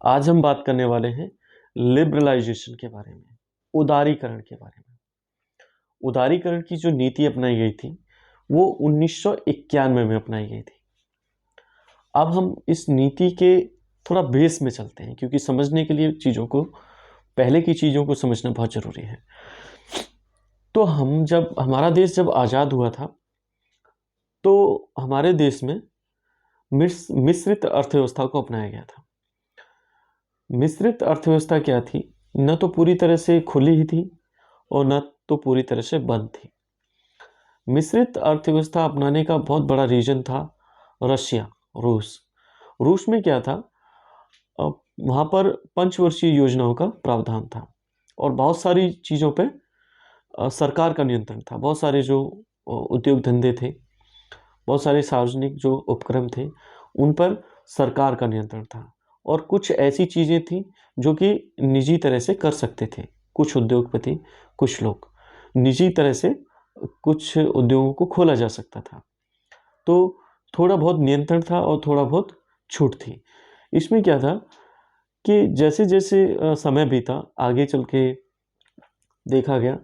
आज हम बात करने वाले हैं लिबरलाइजेशन के बारे में, उदारीकरण के बारे में। उदारीकरण की जो नीति अपनाई गई थी वो 1991 में अपनाई गई थी। अब हम इस नीति के थोड़ा बेस में चलते हैं, क्योंकि समझने के लिए पहले की चीज़ों को समझना बहुत ज़रूरी है। तो हमारा देश जब आज़ाद हुआ था तो हमारे देश में मिश्रित अर्थव्यवस्था को अपनाया गया था। मिश्रित अर्थव्यवस्था क्या थी? न तो पूरी तरह से खुली ही थी और न तो पूरी तरह से बंद थी। मिश्रित अर्थव्यवस्था अपनाने का बहुत बड़ा रीजन था रशिया, रूस में क्या था, वहाँ पर पंचवर्षीय योजनाओं का प्रावधान था और बहुत सारी चीज़ों पे सरकार का नियंत्रण था। बहुत सारे जो उद्योग धंधे थे, बहुत सारे सार्वजनिक जो उपक्रम थे, उन पर सरकार का नियंत्रण था और कुछ ऐसी चीज़ें थी जो कि निजी तरह से कर सकते थे। कुछ उद्योगपति, कुछ लोग निजी तरह से कुछ उद्योगों को खोला जा सकता था। तो थोड़ा बहुत नियंत्रण था और थोड़ा बहुत छूट थी। इसमें क्या था कि जैसे जैसे समय बीता, आगे चल के देखा गया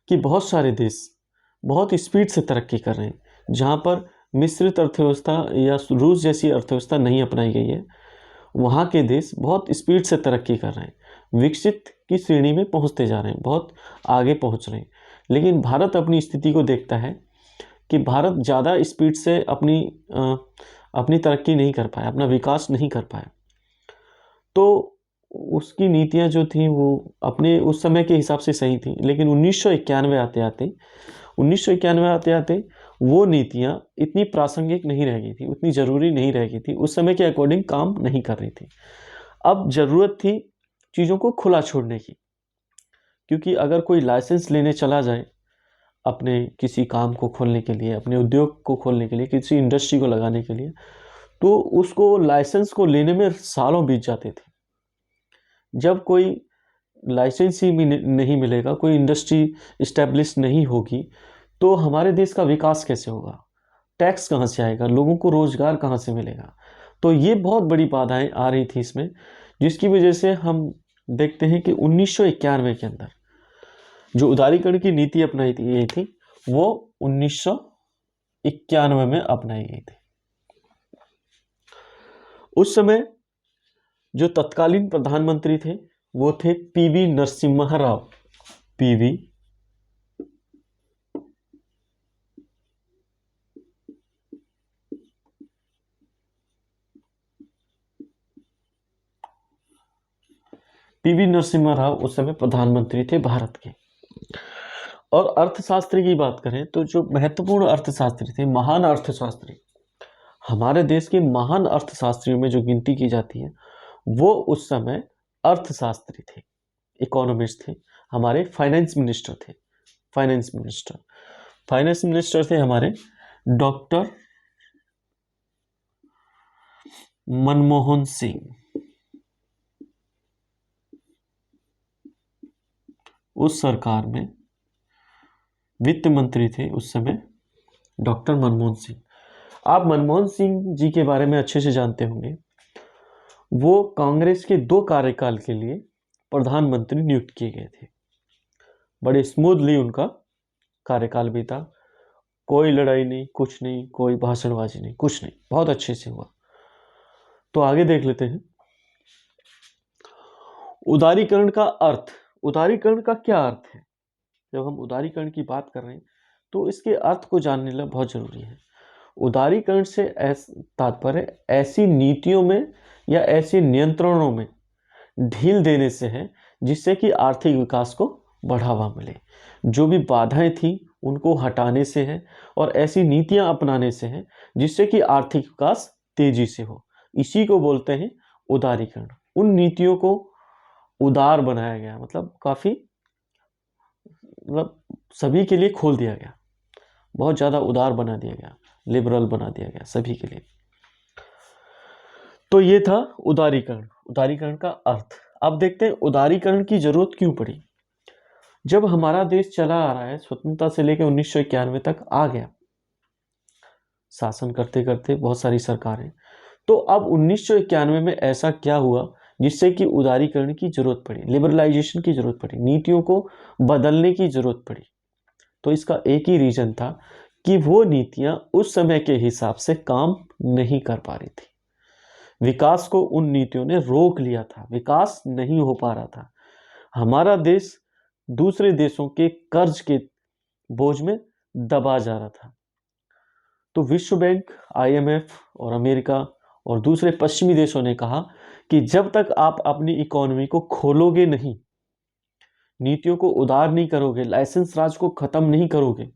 कि बहुत सारे देश बहुत स्पीड से तरक्की कर रहे हैं। जहाँ पर मिश्रित अर्थव्यवस्था या रूस जैसी अर्थव्यवस्था नहीं अपनाई गई है, वहाँ के देश बहुत स्पीड से तरक्की कर रहे हैं, विकसित की श्रेणी में पहुँचते जा रहे हैं, बहुत आगे पहुँच रहे हैं। लेकिन भारत अपनी स्थिति को देखता है कि भारत ज़्यादा स्पीड से अपनी तरक्की नहीं कर पाया, अपना विकास नहीं कर पाया। तो उसकी नीतियाँ जो थी वो अपने उस समय के हिसाब से सही थी, लेकिन 1991 आते आते वो नीतियाँ इतनी प्रासंगिक नहीं रह गई थी, उतनी ज़रूरी नहीं रह गई थी, उस समय के अकॉर्डिंग काम नहीं कर रही थी। अब ज़रूरत थी चीज़ों को खुला छोड़ने की, क्योंकि अगर कोई लाइसेंस लेने चला जाए अपने किसी काम को खोलने के लिए, अपने उद्योग को खोलने के लिए, किसी इंडस्ट्री को लगाने के लिए, तो उसको लाइसेंस को लेने में सालों बीत जाते थे। जब कोई लाइसेंस ही नहीं मिलेगा, कोई इंडस्ट्री इस्टेब्लिश नहीं होगी, तो हमारे देश का विकास कैसे होगा? टैक्स कहाँ से आएगा? लोगों को रोजगार कहाँ से मिलेगा? तो ये बहुत बड़ी बाधाएं आ रही थी इसमें, जिसकी वजह से हम देखते हैं कि 1991 के अंदर जो उदारीकरण की नीति अपनाई गई थी वो 1991 में अपनाई गई थी। उस समय जो तत्कालीन प्रधानमंत्री थे वो थे पीवी नरसिम्हा राव। पीवी नरसिम्हा राव उस समय प्रधानमंत्री थे भारत के। और अर्थशास्त्री की बात करें तो जो महत्वपूर्ण अर्थशास्त्री थे, महान अर्थशास्त्री, हमारे देश के महान अर्थशास्त्रियों में जो गिनती की जाती है वो उस समय अर्थशास्त्री थे, इकोनॉमिस्ट थे, हमारे फाइनेंस मिनिस्टर थे हमारे डॉक्टर मनमोहन सिंह। उस सरकार में वित्त मंत्री थे उस समय डॉक्टर मनमोहन सिंह। आप मनमोहन सिंह जी के बारे में अच्छे से जानते होंगे। वो कांग्रेस के 2 कार्यकाल के लिए प्रधानमंत्री नियुक्त किए गए थे। बड़े स्मूथली उनका कार्यकाल बीता, कोई लड़ाई नहीं, कुछ नहीं, कोई भाषणबाजी नहीं, कुछ नहीं, बहुत अच्छे से हुआ। तो आगे देख लेते हैं उदारीकरण का अर्थ। उदारीकरण का क्या अर्थ है? जब हम उदारीकरण की बात कर रहे हैं तो इसके अर्थ को जानने लिए बहुत जरूरी है। उदारीकरण से तात्पर्य ऐसी नीतियों में या ऐसे नियंत्रणों में ढील देने से है जिससे कि आर्थिक विकास को बढ़ावा मिले। जो भी बाधाएं थी उनको हटाने से है और ऐसी नीतियां अपनाने से है जिससे कि आर्थिक विकास तेजी से हो। इसी को बोलते हैं उदारीकरण। उन नीतियों को उदार बनाया गया, मतलब काफी सभी के लिए खोल दिया गया, बहुत ज्यादा उदार बना दिया गया, लिबरल बना दिया गया सभी के लिए। तो ये था उदारीकरण का अर्थ। अब देखते हैं उदारीकरण की जरूरत क्यों पड़ी। जब हमारा देश चला आ रहा है, स्वतंत्रता से लेकर 1991 तक आ गया, शासन करते करते बहुत सारी सरकारें, तो अब 1991 में ऐसा क्या हुआ जिससे कि उदारीकरण की जरूरत पड़ी, लिबरलाइजेशन की जरूरत पड़ी, नीतियों को बदलने की जरूरत पड़ी। तो इसका एक ही रीजन था कि वो नीतियां उस समय के हिसाब से काम नहीं कर पा रही थी। विकास को उन नीतियों ने रोक लिया था, विकास नहीं हो पा रहा था। हमारा देश दूसरे देशों के कर्ज के बोझ में दबा जा रहा था। तो विश्व बैंक, आईएमएफ और अमेरिका और दूसरे पश्चिमी देशों ने कहा कि जब तक आप अपनी इकोनॉमी को खोलोगे नहीं, नीतियों को उदार नहीं करोगे, लाइसेंस राज को खत्म नहीं करोगे,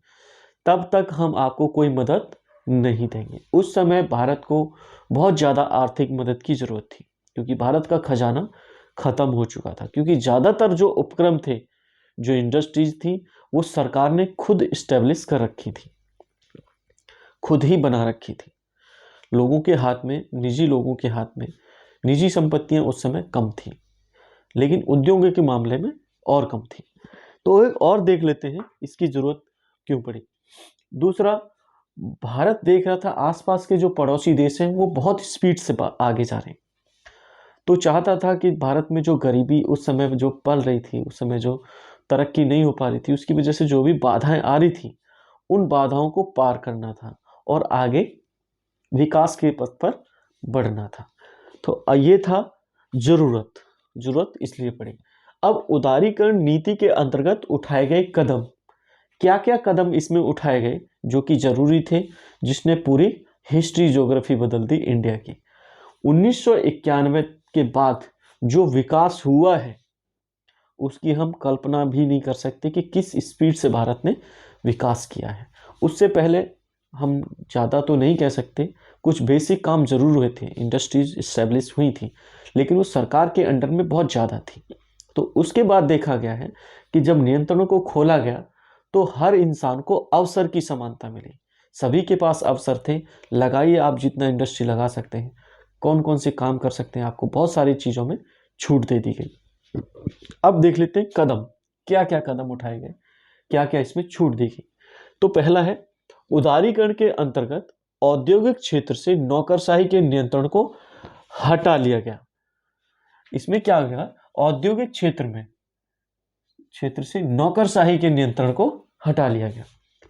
तब तक हम आपको कोई मदद नहीं देंगे। उस समय भारत को बहुत ज़्यादा आर्थिक मदद की जरूरत थी, क्योंकि भारत का खजाना खत्म हो चुका था। क्योंकि ज़्यादातर जो उपक्रम थे, जो इंडस्ट्रीज थी, वो सरकार ने खुद स्टेब्लिश कर रखी थी, खुद ही बना रखी थी। लोगों के हाथ में, निजी लोगों के हाथ में निजी संपत्तियां उस समय कम थी, लेकिन उद्योगों के मामले में और कम थी। तो एक और देख लेते हैं इसकी जरूरत क्यों पड़ी। दूसरा, भारत देख रहा था आसपास के जो पड़ोसी देश हैं वो बहुत स्पीड से आगे जा रहे हैं, तो चाहता था कि भारत में जो गरीबी उस समय जो पल रही थी, उस समय जो तरक्की नहीं हो पा रही थी, उसकी वजह से जो भी बाधाएं आ रही थी, उन बाधाओं को पार करना था और आगे विकास के पथ पर बढ़ना था। तो ये था जरूरत इसलिए पड़ी। अब उदारीकरण नीति के अंतर्गत उठाए गए कदम, क्या क्या कदम इसमें उठाए गए जो कि जरूरी थे, जिसने पूरी हिस्ट्री ज्योग्राफी बदल दी इंडिया की। 1991 के बाद जो विकास हुआ है उसकी हम कल्पना भी नहीं कर सकते कि किस स्पीड से भारत ने विकास किया है। उससे पहले हम ज़्यादा तो नहीं कह सकते, कुछ बेसिक काम जरूर हुए थे, इंडस्ट्रीज इस्टेब्लिश हुई थी, लेकिन वो सरकार के अंडर में बहुत ज़्यादा थी। तो उसके बाद देखा गया है कि जब नियंत्रणों को खोला गया तो हर इंसान को अवसर की समानता मिली, सभी के पास अवसर थे। लगाइए आप जितना इंडस्ट्री लगा सकते हैं, कौन कौन से काम कर सकते हैं, आपको बहुत सारी चीज़ों में छूट दे दी गई। अब देख लेते हैं कदम, क्या क्या कदम उठाए गए, क्या क्या इसमें छूट दी गई। तो पहला है, उदारीकरण के अंतर्गत औद्योगिक क्षेत्र से नौकरशाही के नियंत्रण को हटा लिया गया। इसमें क्या हो गया, औद्योगिक क्षेत्र से नौकरशाही के नियंत्रण को हटा लिया गया।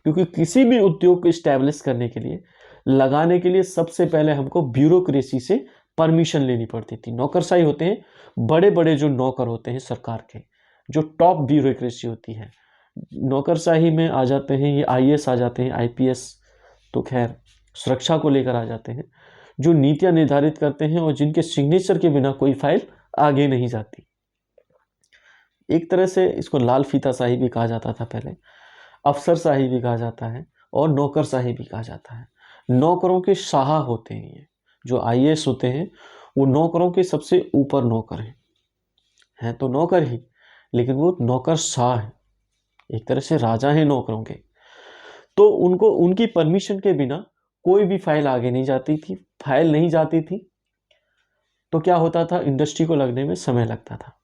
क्योंकि किसी भी उद्योग को स्टैब्लिश करने के लिए, लगाने के लिए सबसे पहले हमको ब्यूरोक्रेसी से परमिशन लेनी पड़ती थी। नौकरशाही होते हैं बड़े बड़े जो नौकर होते हैं सरकार के, जो टॉप ब्यूरोक्रेसी होती है, नौकरशाही में आ जाते हैं ये आईएएस आ जाते हैं, आईपीएस तो खैर सुरक्षा को लेकर आ जाते हैं, जो नीतियां निर्धारित करते हैं और जिनके सिग्नेचर के बिना कोई फाइल आगे नहीं जाती। एक तरह से इसको लाल फीताशाही भी कहा जाता था पहले, अफसरशाही भी कहा जाता है और नौकरशाही भी कहा जाता है। नौकरों के शाह होते हैं ये, जो आईएएस होते हैं वो नौकरों के सबसे ऊपर नौकर हैं तो नौकर ही, लेकिन वो नौकर शाह है, एक तरह से राजा है नौकरों के। तो उनको उनकी परमिशन के बिना कोई भी फाइल आगे नहीं जाती थी, फाइल नहीं जाती थी तो क्या होता था, इंडस्ट्री को लगने में समय लगता था,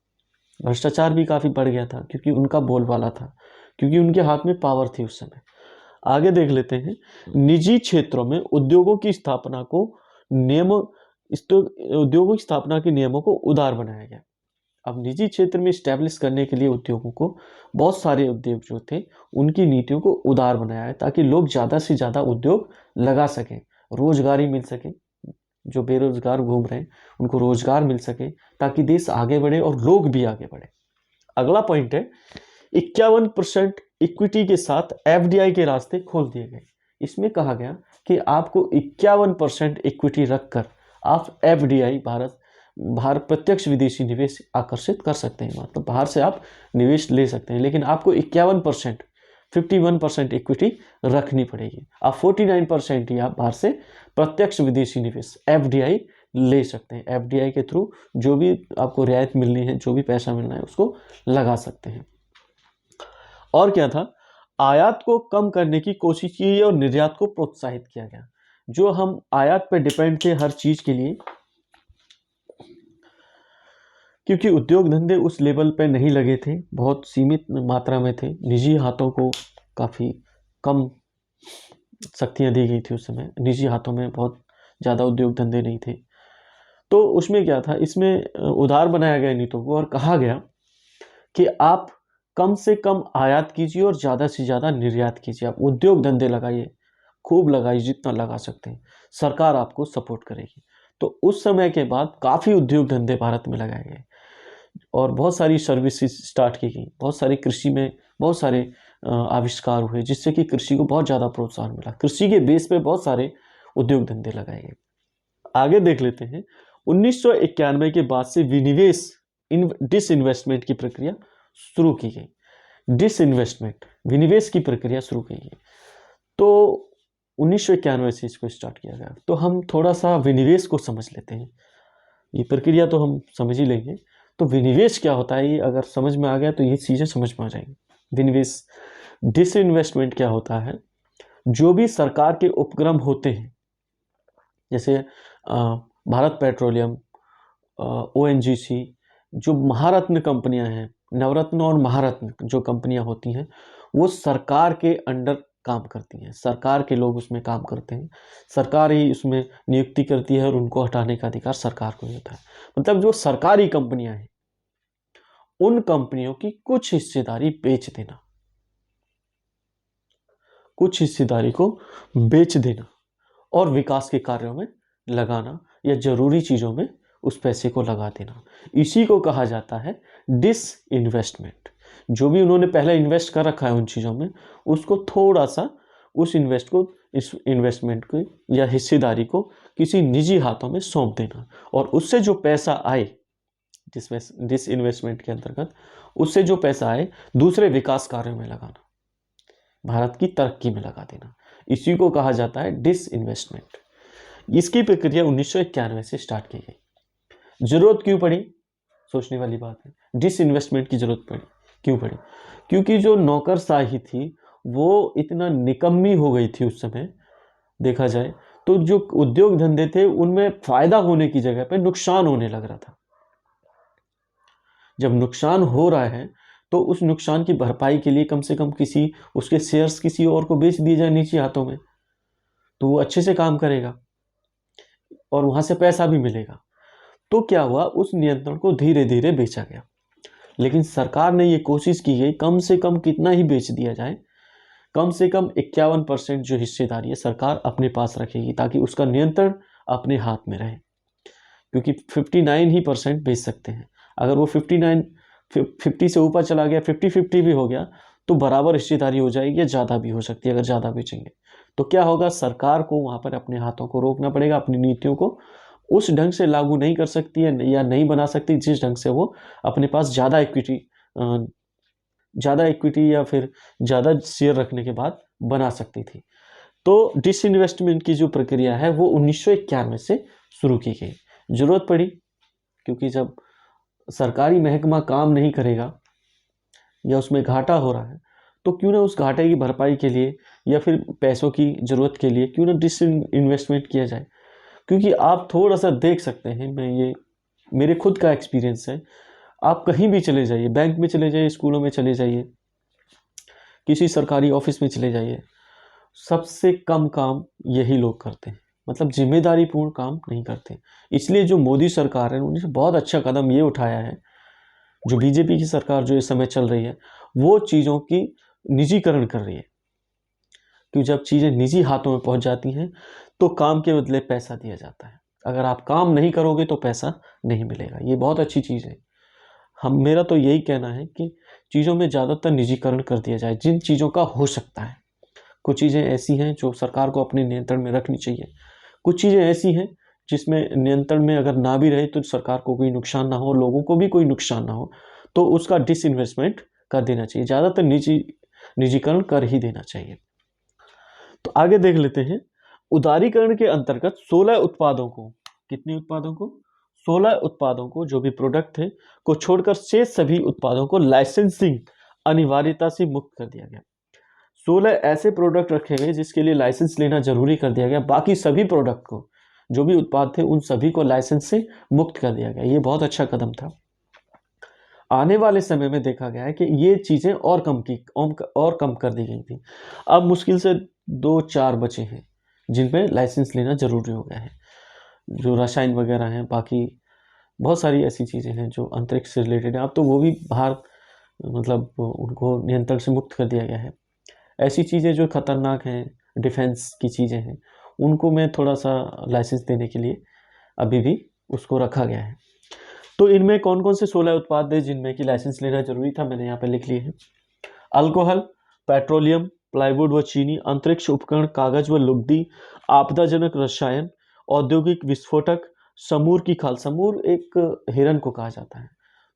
भ्रष्टाचार भी काफ़ी बढ़ गया था, क्योंकि उनका बोलबाला था, क्योंकि उनके हाथ में पावर थी उस समय। आगे देख लेते हैं, निजी क्षेत्रों में उद्योगों की स्थापना के नियमों को उदार बनाया गया। अब निजी क्षेत्र में स्टैब्लिश करने के लिए उद्योगों को, बहुत सारे उद्योग जो थे उनकी नीतियों को उदार बनाया है, ताकि लोग ज़्यादा से ज़्यादा उद्योग लगा सकें, रोजगारी मिल सके, जो बेरोजगार घूम रहे हैं उनको रोजगार मिल सके, ताकि देश आगे बढ़े और लोग भी आगे बढ़े। अगला पॉइंट है, 51% इक्विटी के साथ एफडीआई के रास्ते खोल दिए गए। इसमें कहा गया कि आपको 51% इक्विटी रखकर आप एफडीआई, भारत प्रत्यक्ष विदेशी निवेश आकर्षित कर सकते हैं, मतलब बाहर से आप निवेश ले सकते हैं, लेकिन आपको 51%, 51% इक्विटी रखनी पड़ेगी। आप 49% ही आप बाहर से प्रत्यक्ष विदेशी निवेश एफडीआई ले सकते हैं। एफडीआई के थ्रू जो भी आपको रियायत मिलनी है, जो भी पैसा मिलना है, उसको लगा सकते हैं। और क्या था, आयात को कम करने की कोशिश की और निर्यात को प्रोत्साहित किया गया। जो हम आयात पे डिपेंड थे हर चीज के लिए, क्योंकि उद्योग धंधे उस लेवल पे नहीं लगे थे, बहुत सीमित मात्रा में थे, निजी हाथों को काफ़ी कम शक्तियां दी गई थी उस समय, निजी हाथों में बहुत ज़्यादा उद्योग धंधे नहीं थे। तो उसमें क्या था, इसमें उदार बनाया गया नीतियों को और कहा गया कि आप कम से कम आयात कीजिए और ज़्यादा से ज़्यादा निर्यात कीजिए, आप उद्योग धंधे लगाइए, खूब लगाइए, जितना लगा सकते हैं, सरकार आपको सपोर्ट करेगी। तो उस समय के बाद काफ़ी उद्योग धंधे भारत में लगाए गए और बहुत सारी सर्विसेज स्टार्ट की गई, बहुत सारी कृषि में बहुत सारे आविष्कार हुए, जिससे कि कृषि को बहुत ज़्यादा प्रोत्साहन मिला। कृषि के बेस पे बहुत सारे उद्योग धंधे लगाए गए। आगे देख लेते हैं, 1991 के बाद से विनिवेश डिसइन्वेस्टमेंट की प्रक्रिया शुरू की गई। डिसइन्वेस्टमेंट, विनिवेश की प्रक्रिया शुरू की गई। तो 1991 से इसको स्टार्ट किया गया। तो हम थोड़ा सा विनिवेश को समझ लेते हैं। ये प्रक्रिया तो हम समझ ही लेंगे। तो विनिवेश क्या होता है, ये अगर समझ में आ गया तो ये चीज़ें समझ में आ जाएंगी। विनिवेश, डिसइन्वेस्टमेंट क्या होता है, जो भी सरकार के उपक्रम होते हैं, जैसे भारत पेट्रोलियम, ONGC, जो महारत्न कंपनियां हैं, नवरत्न और महारत्न जो कंपनियां होती हैं, वो सरकार के अंडर काम करती हैं, सरकार के लोग उसमें काम करते हैं, सरकार ही उसमें नियुक्ति करती है और उनको हटाने का अधिकार सरकार को ही होता है। मतलब जो सरकारी कंपनियां हैं, उन कंपनियों की कुछ हिस्सेदारी बेच देना, कुछ हिस्सेदारी को बेच देना और विकास के कार्यों में लगाना या जरूरी चीज़ों में उस पैसे को लगा देना, इसी को कहा जाता है डिसइन्वेस्टमेंट। जो भी उन्होंने पहले इन्वेस्ट कर रखा है उन चीज़ों में, उसको थोड़ा सा उस इस इन्वेस्टमेंट को या हिस्सेदारी को किसी निजी हाथों में सौंप देना और उससे जो पैसा आए डिसइन्वेस्टमेंट के अंतर्गत, उससे जो पैसा आए दूसरे विकास कार्यों में लगाना, भारत की तरक्की में लगा देना, इसी को कहा जाता है डिसइन्वेस्टमेंट। इसकी प्रक्रिया 1991 से स्टार्ट की गई। जरूरत क्यों पड़ी, सोचने वाली बात है। डिसइन्वेस्टमेंट की जरूरत पड़ी, क्यों पड़ी? क्योंकि जो नौकरशाही थी वो इतना निकम्मी हो गई थी उस समय, देखा जाए तो जो उद्योग धंधे थे उनमें फायदा होने की जगह पे नुकसान होने लग रहा था। जब नुकसान हो रहा है तो उस नुकसान की भरपाई के लिए कम से कम किसी उसके शेयर्स किसी और को बेच दिए जाए निजी हाथों में, तो वो अच्छे से काम करेगा और वहां से पैसा भी मिलेगा। तो क्या हुआ, उस नियंत्रण को धीरे धीरे बेचा गया। लेकिन सरकार ने ये कोशिश की गई कम से कम कितना ही बेच दिया जाए, कम से कम 51% जो हिस्सेदारी है सरकार अपने पास रखेगी, ताकि उसका नियंत्रण अपने हाथ में रहे। क्योंकि 59% ही बेच सकते हैं। अगर वो 50 से ऊपर चला गया, 50-50 भी हो गया, तो बराबर हिस्सेदारी हो जाएगी या ज़्यादा भी हो सकती है। अगर ज़्यादा बेचेंगे तो क्या होगा, सरकार को वहाँ पर अपने हाथों को रोकना पड़ेगा, अपनी नीतियों को उस ढंग से लागू नहीं कर सकती है या नहीं बना सकती जिस ढंग से वो अपने पास ज़्यादा इक्विटी या फिर ज़्यादा शेयर रखने के बाद बना सकती थी। तो डिसइन्वेस्टमेंट की जो प्रक्रिया है वो 1991 से शुरू की गई। जरूरत पड़ी क्योंकि जब सरकारी महकमा काम नहीं करेगा या उसमें घाटा हो रहा है, तो क्यों ना उस घाटे की भरपाई के लिए या फिर पैसों की ज़रूरत के लिए क्यों ना डिसइन्वेस्टमेंट किया जाए। क्योंकि आप थोड़ा सा देख सकते हैं, ये मेरे खुद का एक्सपीरियंस है। आप कहीं भी चले जाइए, बैंक में चले जाइए, स्कूलों में चले जाइए, किसी सरकारी ऑफिस में चले जाइए, सबसे कम काम यही लोग करते हैं, मतलब जिम्मेदारीपूर्ण काम नहीं करते। इसलिए जो मोदी सरकार है उन्होंने बहुत अच्छा कदम ये उठाया है, जो बीजेपी की सरकार जो इस समय चल रही है, वो चीज़ों की निजीकरण कर रही है। क्योंकि जब चीज़ें निजी हाथों में पहुंच जाती हैं तो काम के बदले पैसा दिया जाता है। अगर आप काम नहीं करोगे तो पैसा नहीं मिलेगा। ये बहुत अच्छी चीज़ है। मेरा तो यही कहना है कि चीज़ों में ज़्यादातर निजीकरण कर दिया जाए जिन चीज़ों का हो सकता है। कुछ चीज़ें ऐसी हैं जो सरकार को अपने नियंत्रण में रखनी चाहिए, कुछ चीज़ें ऐसी हैं जिसमें नियंत्रण में अगर ना भी रहे तो सरकार को कोई नुकसान ना हो, लोगों को भी कोई नुकसान ना हो, तो उसका डिसइन्वेस्टमेंट कर देना चाहिए, ज़्यादातर निजीकरण कर ही देना चाहिए। तो आगे देख लेते हैं, उदारीकरण के अंतर्गत 16 उत्पादों को, कितने उत्पादों को, 16 उत्पादों को, जो भी प्रोडक्ट थे को छोड़कर शेष सभी उत्पादों को लाइसेंसिंग अनिवार्यता से मुक्त कर दिया गया। 16 ऐसे प्रोडक्ट रखे गए जिसके लिए लाइसेंस लेना जरूरी कर दिया गया। बाकी सभी प्रोडक्ट को, जो भी उत्पाद थे उन सभी को लाइसेंस से मुक्त कर दिया गया। ये बहुत अच्छा कदम था। आने वाले समय में देखा गया है कि ये चीज़ें और कम कर दी गई थी। अब मुश्किल से 2-4 बचे हैं जिन पे लाइसेंस लेना जरूरी हो गया है। जो रसायन वगैरह हैं, बाकी बहुत सारी ऐसी चीज़ें हैं जो अंतरिक्ष से रिलेटेड है। अब तो वो भी बाहर मतलब उनको नियंत्रण से मुक्त कर दिया गया है। ऐसी चीज़ें जो खतरनाक हैं, डिफेंस की चीज़ें हैं, उनको मैं थोड़ा सा लाइसेंस देने के लिए अभी भी उसको रखा गया है। तो इनमें कौन कौन से 16 उत्पाद हैं जिनमें कि लाइसेंस लेना जरूरी था, मैंने यहाँ पे लिख लिए हैं। अल्कोहल, पेट्रोलियम, प्लाईवुड व चीनी, अंतरिक्ष उपकरण, कागज व लुगदी, आपदाजनक रसायन, औद्योगिक विस्फोटक, समूर की खाल। समूर एक हिरन को कहा जाता है,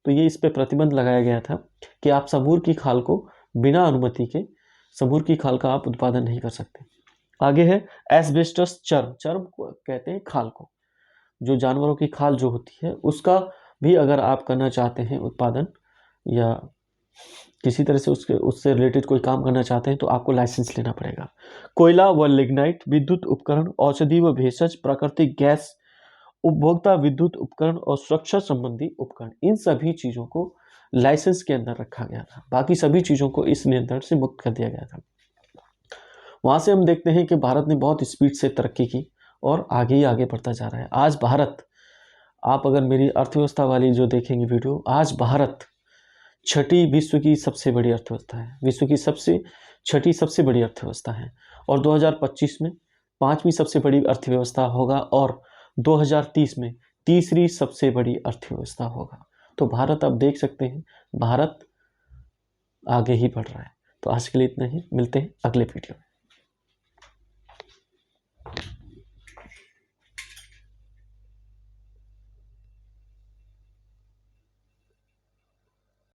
तो ये इस पे प्रतिबंध लगाया गया था कि आप समूर की खाल को बिना अनुमति के, समूर की खाल का आप उत्पादन नहीं कर सकते। आगे है एस्बेस्टस चर्म। चर्म को कहते हैं खाल को, जो जानवरों की खाल जो होती है उसका भी अगर आप करना चाहते हैं उत्पादन या किसी तरह से उससे रिलेटेड कोई काम करना चाहते हैं तो आपको लाइसेंस लेना पड़ेगा। कोयला व लिग्नाइट, विद्युत उपकरण, औषधि व भेषज, प्राकृतिक गैस, उपभोक्ता विद्युत उपकरण और सुरक्षा संबंधी उपकरण, इन सभी चीज़ों को लाइसेंस के अंदर रखा गया था। बाकी सभी चीज़ों को इस नियंत्रण से मुक्त कर दिया गया था। वहाँ से हम देखते हैं कि भारत ने बहुत स्पीड से तरक्की की और आगे ही आगे बढ़ता जा रहा है। आज भारत, आप अगर मेरी अर्थव्यवस्था वाली जो देखेंगे वीडियो, आज भारत छठी विश्व की सबसे बड़ी अर्थव्यवस्था है, विश्व की छठी सबसे बड़ी अर्थव्यवस्था है, और 2025 में 5वीं सबसे बड़ी अर्थव्यवस्था होगा, और 2030 में तीसरी सबसे बड़ी अर्थव्यवस्था होगा। तो भारत, आप देख सकते हैं, भारत आगे ही बढ़ रहा है। तो आज के लिए इतना ही, मिलते हैं अगले वीडियो में।